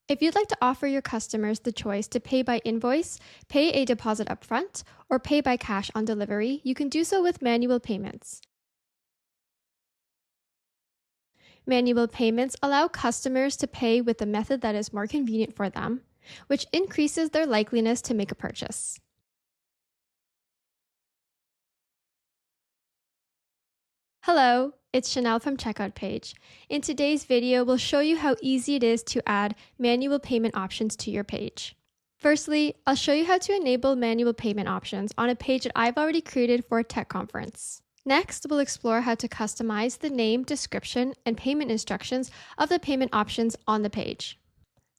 If you'd like to offer your customers the choice to pay by invoice, pay a deposit upfront, or pay by cash on delivery, you can do so with manual payments. Manual payments allow customers to pay with the method that is more convenient for them, which increases their likeliness to make a purchase. Hello, it's Chanel from Checkout Page. In today's video, we'll show you how easy it is to add manual payment options to your page. Firstly, I'll show you how to enable manual payment options on a page that I've already created for a tech conference. Next, we'll explore how to customize the name, description, and payment instructions of the payment options on the page.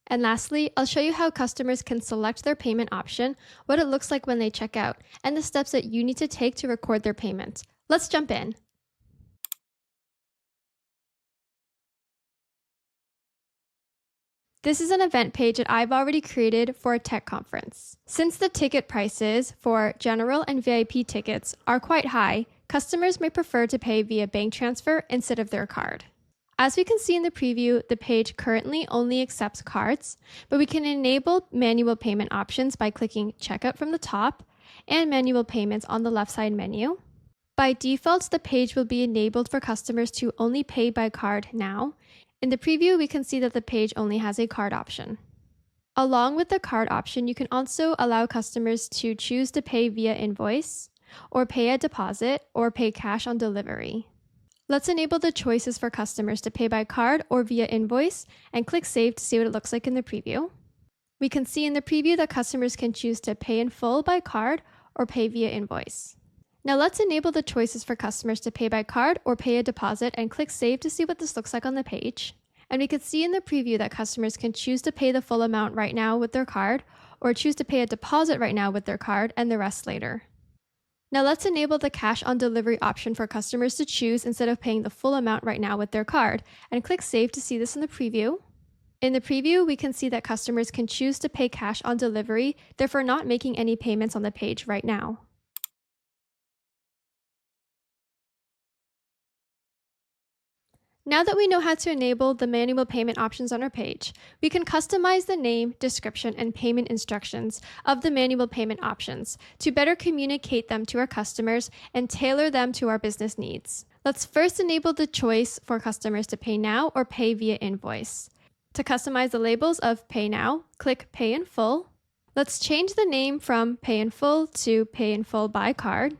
And lastly, I'll show you how customers can select their payment option, what it looks like when they check out, and the steps that you need to take to record their payment. Let's jump in. This is an event page that I've already created for a tech conference. Since the ticket prices for general and VIP tickets are quite high, customers may prefer to pay via bank transfer instead of their card. As we can see in the preview, the page currently only accepts cards, but we can enable manual payment options by clicking Checkout from the top and Manual Payments on the left side menu. By default, the page will be enabled for customers to only pay by card now. In the preview, we can see that the page only has a card option. Along with the card option, you can also allow customers to choose to pay via invoice, or pay a deposit, or pay cash on delivery. Let's enable the choices for customers to pay by card or via invoice, and click Save to see what it looks like in the preview. We can see in the preview that customers can choose to pay in full by card or pay via invoice. Now let's enable the choices for customers to pay by card or pay a deposit and click Save to see what this looks like on the page. And we can see in the preview that customers can choose to pay the full amount right now with their card or choose to pay a deposit right now with their card and the rest later. Now let's enable the cash on delivery option for customers to choose instead of paying the full amount right now with their card and click Save to see this in the preview. In the preview, we can see that customers can choose to pay cash on delivery, therefore not making any payments on the page right now. Now that we know how to enable the manual payment options on our page, we can customize the name, description, and payment instructions of the manual payment options to better communicate them to our customers and tailor them to our business needs. Let's first enable the choice for customers to pay now or pay via invoice. To customize the labels of Pay Now, click Pay in Full. Let's change the name from Pay in Full to Pay in Full by Card.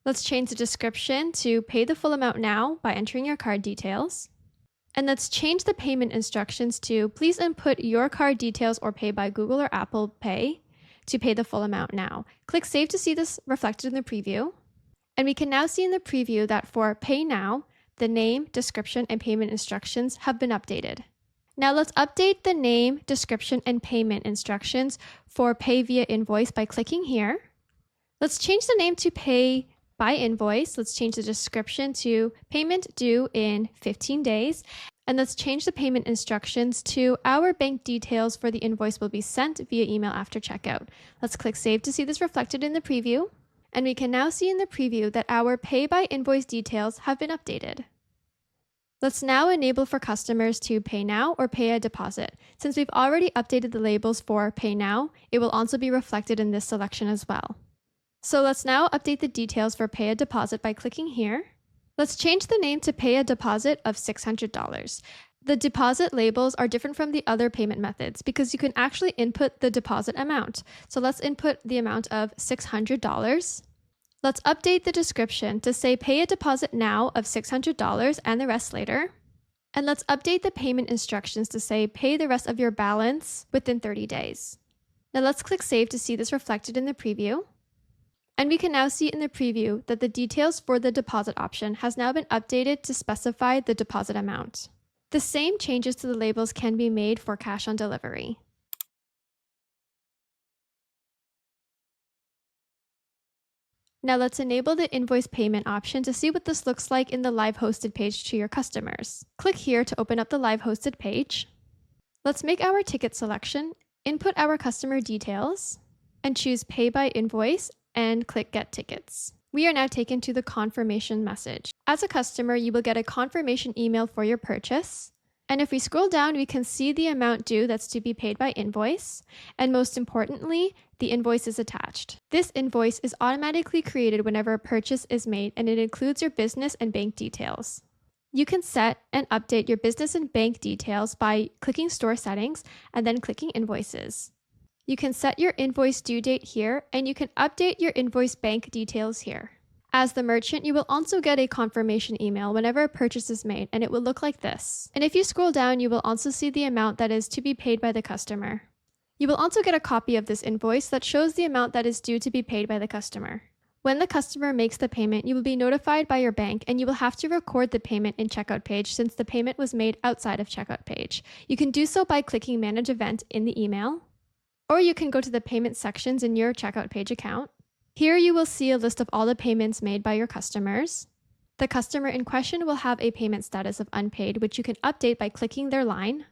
Let's change the description to Pay the full amount now by entering your card details. And let's change the payment instructions to Please input your card details or pay by Google or Apple Pay to pay the full amount now. Click Save to see this reflected in the preview. And we can now see in the preview that for Pay Now, the name, description, and payment instructions have been updated. Now let's update the name, description, and payment instructions for Pay via Invoice by clicking here. Let's change the name to Pay by Invoice. Let's change the description to Payment Due in 15 days. And let's change the payment instructions to Our bank details for the invoice will be sent via email after checkout. Let's click Save to see this reflected in the preview. And we can now see in the preview that our Pay by Invoice details have been updated. Let's now enable for customers to pay now or pay a deposit. Since we've already updated the labels for Pay Now, it will also be reflected in this selection as well. So let's now update the details for Pay a Deposit by clicking here. Let's change the name to Pay a Deposit of $600. The deposit labels are different from the other payment methods because you can actually input the deposit amount. So let's input the amount of $600. Let's update the description to say Pay a Deposit now of $600 and the rest later. And let's update the payment instructions to say Pay the rest of your balance within 30 days. Now let's click Save to see this reflected in the preview. And we can now see in the preview that the details for the deposit option has now been updated to specify the deposit amount. The same changes to the labels can be made for cash on delivery. Now let's enable the invoice payment option to see what this looks like in the live hosted page to your customers. Click here to open up the live hosted page. Let's make our ticket selection, input our customer details, and choose Pay by Invoice and click Get Tickets. We are now taken to the confirmation message. As a customer, you will get a confirmation email for your purchase. And if we scroll down, we can see the amount due that's to be paid by invoice, and most importantly, the invoice is attached. This invoice is automatically created whenever a purchase is made, and it includes your business and bank details. You can set and update your business and bank details by clicking Store Settings and then clicking Invoices. You can set your invoice due date here, and you can update your invoice bank details here. As the merchant, you will also get a confirmation email whenever a purchase is made, and it will look like this. And if you scroll down, you will also see the amount that is to be paid by the customer. You will also get a copy of this invoice that shows the amount that is due to be paid by the customer. When the customer makes the payment, you will be notified by your bank, and you will have to record the payment in checkout page since the payment was made outside of checkout page. You can do so by clicking Manage Event in the email, or you can go to the payment sections in your checkout page account. Here you will see a list of all the payments made by your customers. The customer in question will have a payment status of unpaid, which you can update by clicking their line.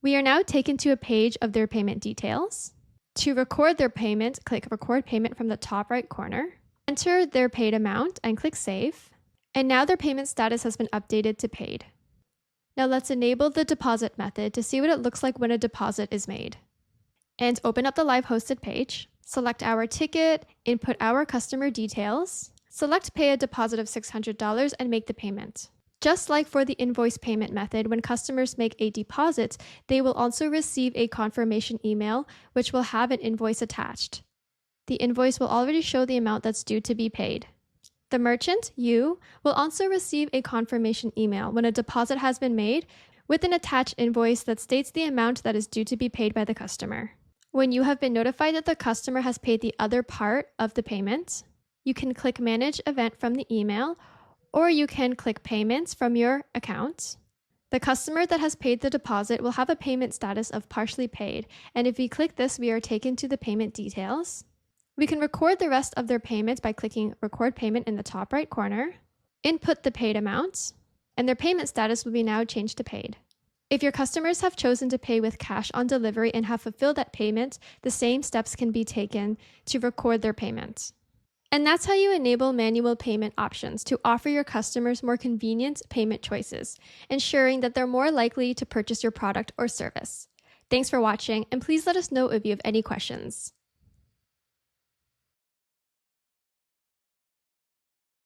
We are now taken to a page of their payment details. To record their payment, click Record Payment from the top right corner. Enter their paid amount and click Save. And now their payment status has been updated to paid. Now let's enable the deposit method to see what it looks like when a deposit is made. And open up the live hosted page. Select our ticket, input our customer details, select Pay a deposit of $600 and make the payment. Just like for the invoice payment method, when customers make a deposit, they will also receive a confirmation email which will have an invoice attached. The invoice will already show the amount that's due to be paid. The merchant, you, will also receive a confirmation email when a deposit has been made with an attached invoice that states the amount that is due to be paid by the customer. When you have been notified that the customer has paid the other part of the payment, you can click Manage Event from the email, or you can click Payments from your account. The customer that has paid the deposit will have a payment status of partially paid, and if we click this, we are taken to the payment details. We can record the rest of their payments by clicking Record Payment in the top right corner, input the paid amount, and their payment status will be now changed to paid. If your customers have chosen to pay with cash on delivery and have fulfilled that payment, the same steps can be taken to record their payment. And that's how you enable manual payment options to offer your customers more convenient payment choices, ensuring that they're more likely to purchase your product or service. Thanks for watching, and please let us know if you have any questions.